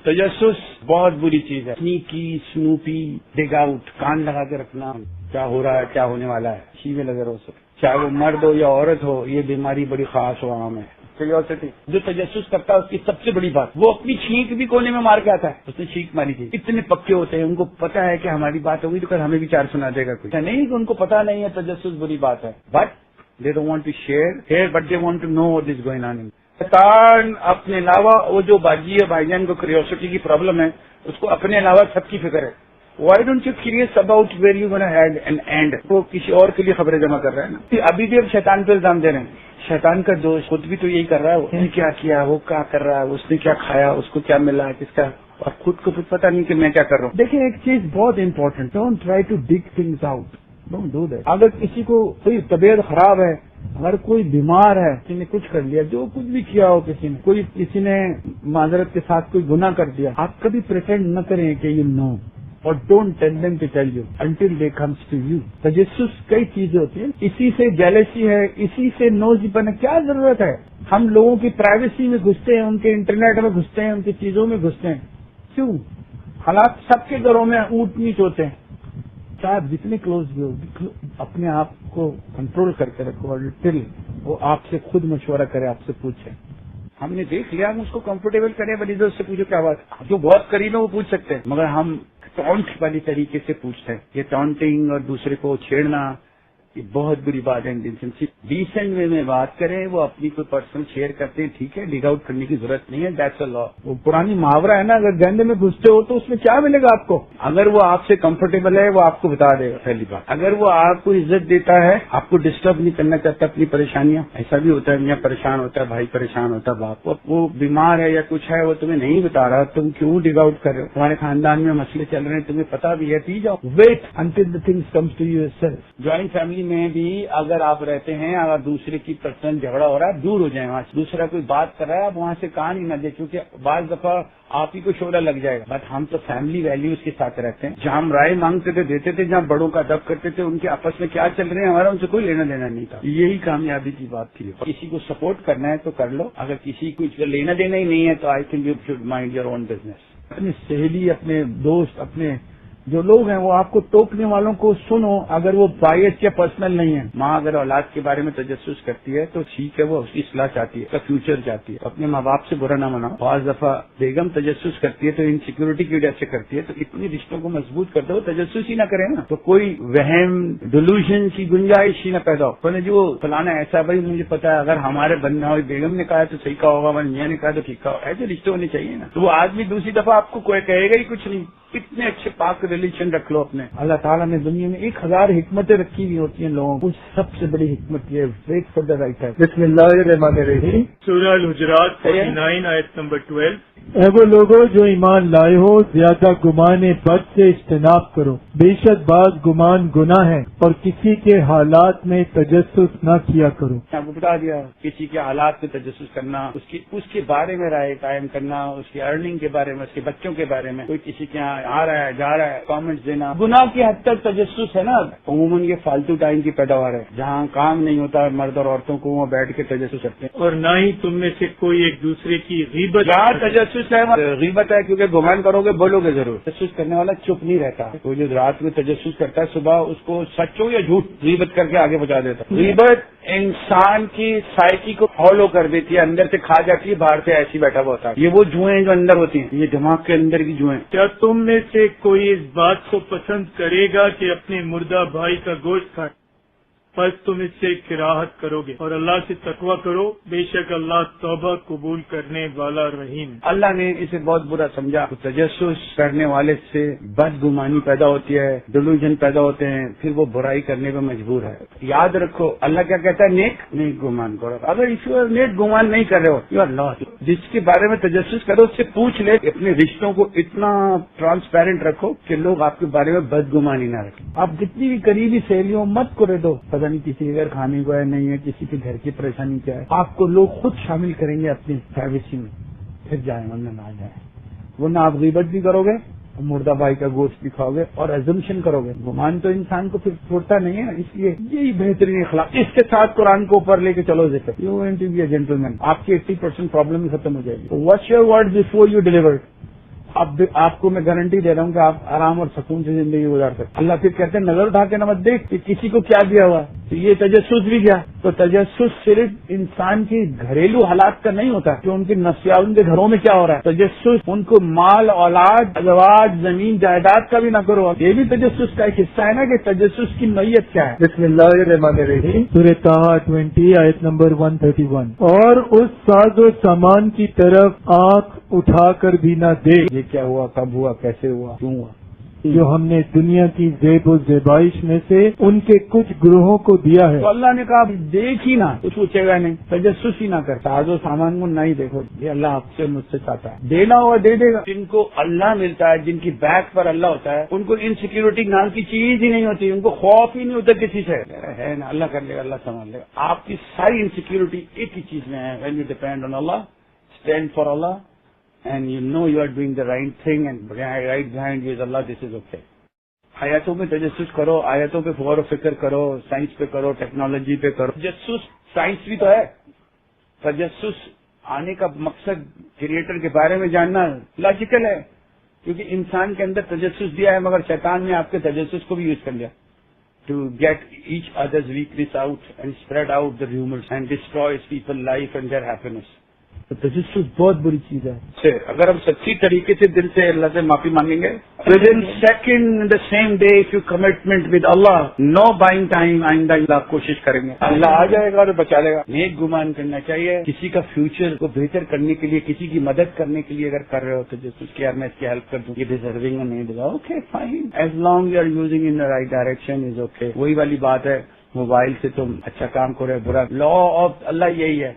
تجسس بہت بری چیز ہے. سنیکی سنوپی ڈگ آؤٹ, کان لگا کے رکھنا کیا ہو رہا ہے کیا ہونے والا ہے, اسی میں لگے رہو سب, چاہے وہ مرد ہو یا عورت ہو. یہ بیماری بڑی خاص ہو عام ہے. کیوریوسٹی جو تجسس کرتا ہے اس کی سب سے بڑی بات, وہ اپنی چھینک بھی کونے میں مار کے آتا ہے. اس نے چھینک ماری تھی. اتنے پکے ہوتے ہیں, ان کو پتا ہے کہ ہماری بات ہوگی تو پھر ہمیں بھی چار سنا دے گا کوئی. نہیں کہ ان کو پتا نہیں ہے تجسس بری بات ہے, but they don't want to share, but they want to know what is going on. شیطان اپنے علاوہ وہ جو باجی ہے بھائی جان کو کیوریوسٹی کی پرابلم ہے, اس کو اپنے علاوہ سب کی فکر ہے. Why don't you curious about where you gonna head and end? وہ کسی اور کے لیے خبریں جمع کر رہا ہے نا. ابھی بھی اب شیطان پہ الزام دے رہے ہیں. شیطان کا دوست خود بھی تو یہی کر رہا ہے. اس نے کیا کیا, وہ کیا کر رہا ہے, اس نے کیا کھایا, اس کو کیا ملا, کس کا, اور خود کو خود پتا نہیں کہ میں کیا کر رہا ہوں. دیکھیں ایک چیز بہت important, don't try to dig things out, don't do that. اگر کسی کو کوئی طبیعت خراب ہے, اگر کوئی بیمار ہے, کسی نے کچھ کر لیا, جو کچھ بھی کیا ہو کسی نے معذرت کے ساتھ کوئی گناہ کر دیا, آپ کبھی پریٹینڈ نہ کریں کہ یو نو, اور don't tell them to tell you until they comes to you. تجسس کئی چیزیں ہوتی ہیں, اسی سے جیلسی ہے, اسی سے نوزی پن ہے. کیا ضرورت ہے ہم لوگوں کی پرائیویسی میں گھستے ہیں, ان کے انٹرنیٹ میں گھستے ہیں, ان کی چیزوں میں گھستے ہیں. کیوں؟ حالات سب کے گھروں میں اونٹ نیچ ہوتے ہیں. چاہے آپ جتنے کلوز بھی ہو, اپنے آپ کو کنٹرول کر کے رکھو, اور ٹل وہ آپ سے خود مشورہ کرے, آپ سے پوچھے. ہم نے دیکھ لیا, ہم اس کو کمفرٹیبل کریں, بلی سے پوچھو کیا بات. جو بہت قریب ہے وہ پوچھ سکتے ہیں, مگر ہم ٹونٹ والی طریقے سے پوچھتے ہیں. یہ ٹونٹنگ اور دوسرے کو چھیڑنا یہ بہت بری بات ہے. ڈیسنٹ وے میں بات کریں, وہ اپنی کوئی پرسنل شیئر کرتے ہیں, ٹھیک ہے, ڈگ آؤٹ کرنے کی ضرورت نہیں ہے, دیٹس اے لا. وہ پرانی محاورہ ہے نا, اگر گندے میں گھستے ہو تو اس میں کیا ملے گا آپ کو. اگر وہ آپ سے کمفرٹیبل ہے وہ آپ کو بتا دے گا پہلی بات. اگر وہ آپ کو عزت دیتا ہے, آپ کو ڈسٹرب نہیں کرنا چاہتا اپنی پریشانیاں, ایسا بھی ہوتا ہے, میاں پریشان ہوتا ہے, بھائی پریشان ہوتا ہے, باپ وہ بیمار ہے یا کچھ ہے, وہ تمہیں نہیں بتا رہا, تم کیوں ڈگ آؤٹ کر رہے ہو, تمہارے خاندان میں مسئلے چل رہے ہیں, تمہیں پتا بھی ہے, پی جاؤ, wait until the things comes to you yourself. Joint family میں بھی اگر آپ رہتے ہیں, اگر دوسرے کی پرسنل جھگڑا ہو رہا ہے, دور ہو جائیں وہاں سے. دوسرا کوئی بات کر رہا ہے, آپ وہاں سے کان ہی نہ دیں, کیونکہ بعض دفعہ آپ ہی کو شعلہ لگ جائے گا. بٹ ہم تو فیملی ویلیوز کے ساتھ رہتے ہیں, جہاں ہم رائے مانگتے تھے دیتے تھے, جہاں بڑوں کا ادب کرتے تھے, ان کے آپس میں کیا چل رہے ہیں ہمارا ان سے کوئی لینا دینا نہیں تھا. یہی کامیابی کی بات تھی. کسی کو سپورٹ کرنا ہے تو کر لو, اگر کسی کو لینا دینا ہی نہیں ہے تو I think you should mind your own business. اپنی سہیلی, اپنے دوست, اپنے جو لوگ ہیں وہ آپ کو ٹوکنے والوں کو سنو, اگر وہ بائیس یا پرسنل نہیں ہے. ماں اگر اولاد کے بارے میں تجسس کرتی ہے تو ٹھیک ہے, وہ اس کی اصلاح چاہتی ہے, اس کا فیوچر چاہتی ہے, اپنے ماں باپ سے برا نہ مناؤ. بعض دفعہ بیگم تجسس کرتی ہے تو انسیکیورٹی کی وجہ سے کرتی ہے, تو اتنی رشتوں کو مضبوط کر دو, تجسس ہی نہ کرے نا, تو کوئی وہم ڈیلوژن کی گنجائش ہی نہ پیدا ہو. جو فلانا ایسا, بھائی مجھے پتا ہے, اگر ہمارے بندہ بیگم نے کہا تو صحیح کہا ہوگا, ہمارے میاں نے کہا تو ٹھیک کہا. ایسے رشتے ہونے چاہیے نا, تو وہ آدمی دوسری دفعہ آپ کو کوئی کہے گا ہی کچھ نہیں. اتنے اچھے پاک ریلیشن رکھ لو اپنے. اللہ تعالیٰ نے دنیا میں 1000 حکمتیں رکھی ہوئی ہوتی ہیں لوگوں کو, سب سے بڑی حکمت یہ wait for the right time. بسم اللہ الرحمن الرحیم. سورہ الحجرات 49 آیت نمبر 12. اے وہ لوگوں جو ایمان لائے ہو, زیادہ گمان بد سے اجتناب کرو, بے شک بعض گمان گناہ ہے, اور کسی کے حالات میں تجسس نہ کیا کرو. آپ کو بتا دیا, کسی کے حالات میں تجسس کرنا, اس کے بارے میں رائے قائم کرنا, اس کی ارننگ کے بارے میں, اس کے بچوں کے بارے میں, کوئی کسی کے یہاں آ رہا ہے جا رہا ہے, کامنٹس دینا, گناہ کی حد تک تجسس ہے نا. عموماً یہ فالتو ٹائم کی پیداوار ہے, جہاں کام نہیں ہوتا, مرد اور عورتوں کو وہاں بیٹھ کے تجسس کرتے ہیں. اور نہ ہی تم میں سے کوئی ایک دوسرے کی غیبت. جہاں تجسس ہے غیبت ہے, کیونکہ گمان کرو گے بولو گے ضرور. تجسس کرنے والا چپ نہیں رہتا. کوئی جو رات میں تجسس کرتا ہے, صبح اس کو سچ ہو یا جھوٹ غیبت کر کے آگے پہنچا دیتا ہے. غیبت انسان کی سائیکی کو فالو کر دیتی ہے, اندر سے کھا جاتی ہے, باہر سے ایسی بیٹھا ہوا ہوتا ہے. یہ وہ جوئیں جو اندر ہوتی ہیں, یہ دماغ کے اندر کی جوئیں. کیا تم میں سے کوئی اس بات کو پسند کرے گا کہ اپنے مردہ بھائی کا گوشت کھائے؟ پس تم اس سے کراہت کرو گے, اور اللہ سے تقوی کرو, بے شک اللہ توبہ قبول کرنے والا رحیم. اللہ نے اسے بہت برا سمجھا. تجسس کرنے والے سے بدگمانی پیدا ہوتی ہے, ڈیلوژن پیدا ہوتے ہیں, پھر وہ برائی کرنے پہ مجبور ہے. یاد رکھو اللہ کیا کہتا ہے, نیک گمان کرو. اگر اس نیک گمان نہیں کر رہے ہو, یو آر لاسٹ. جس کے بارے میں تجسس کرو اس سے پوچھ لے. اپنے رشتوں کو اتنا ٹرانسپیرنٹ رکھو کہ لوگ آپ کے بارے میں بدگمانی نہ رکھیں. آپ جتنی بھی قریبی سہیلیوں مت کرے دو, پتہ نہیں کسی کے گھر کھانے کو ہے نہیں ہے, کسی کے گھر کی پریشانی کیا ہے. آپ کو لوگ خود شامل کریں گے اپنی پرائیویسی میں, پھر جائیں ورنہ نہ جائیں. ورنہ آپ غیبت بھی کرو گے, مردہ بھائی کا گوشت بھی کھاؤ گے, اور ایزمپشن کرو گے. گمان تو انسان کو پھر چھوڑتا نہیں ہے. اس لیے یہی بہترین اخلاق. اس کے ساتھ قرآن کو اوپر لے کے چلو ذکر, you want to be a gentleman. آپ کی 80% پرابلم ختم ہو جائے گی. What's your word before you deliver. اب آپ کو میں گارنٹی دے رہا ہوں کہ آپ آرام اور سکون سے زندگی گزار سکتے. اللہ پھر کہتے ہیں نظر اٹھا کے نہ مت دیکھ کہ کسی کو کیا دیا ہوا. تو یہ تجسس بھی کیا؟ تو تجسس صرف انسان کی گھریلو حالات کا نہیں ہوتا کہ ان کے نفسیات ان کے گھروں میں کیا ہو رہا ہے. تجسس ان کو مال اولاد ازواج زمین جائیداد کا بھی نہ کرو. یہ بھی تجسس کا ایک حصہ ہے نا کہ تجسس کی نوعیت کیا ہے. بسم اللہ الرحمن الرحیم. سورہ طٰہٰ 20 آیت نمبر 131. اور اس ساز و سامان کی طرف آنکھ اٹھا کر بھی نہ دیکھ یہ کیا ہوا، کب ہوا، کیسے ہوا، کیوں ہوا، جو ہم نے دنیا کی زیب و زیبائش میں سے ان کے کچھ گروہوں کو دیا ہے. تو اللہ نے کہا دیکھ ہی نہ، کچھ پوچھے گا نہیں، تجسس ہی نہ کر، ساز و سامان کو نہ ہی دیکھو. یہ اللہ آپ سے مجھ سے چاہتا ہے. دینا ہوا دے دے گا. جن کو اللہ ملتا ہے، جن کی بیک پر اللہ ہوتا ہے، ان کو انسیکیورٹی نام کی چیز ہی نہیں ہوتی، ان کو خوف ہی نہیں ہوتا کسی سے. ہے نا، اللہ کر لے گا، اللہ سنبھال لے گا. آپ کی ساری انسیکیورٹی ایک ہی چیز میں ہے. When you depend on Allah, stand for Allah, and you know you are doing the right thing, and right behind you is Allah, this is okay. آیاتوں میں تجسس کرو، آیاتوں پہ غور و فکر کرو، سائنس پہ کرو، ٹیکنالوجی پہ کرو. تجسس سائنس بھی تو ہے. تجسس آنے کا مقصد کریٹر کے بارے میں جاننا لاجیکل ہے، کیونکہ انسان کے اندر تجسس دیا ہے، مگر شیطان نے آپ کے تجسس کو بھی یوز کر لیا to get each others weakness out and spread out the rumours and destroys people life and their happiness. تو تجسس بہت بری چیز ہے. اگر ہم سچی طریقے سے دل سے اللہ سے معافی مانگیں گے، within second the same day if you commitment with Allah, no buying time, آئندہ اللہ کوشش کریں گے، اللہ آ جائے گا اور بچا لے گا. نیک گمان کرنا چاہیے. کسی کا فیوچر کو بہتر کرنے کے لیے، کسی کی مدد کرنے کے لیے اگر کر رہے ہو تو جس اس کی یار میں اس کی ہیلپ کر دوں، یہ ڈیزرونگ نہیں دے گا، okay fine, as long you are using in the right direction is okay. وہی والی بات ہے، موبائل سے تم اچھا کام کرو، برا لا آف اللہ یہی ہے.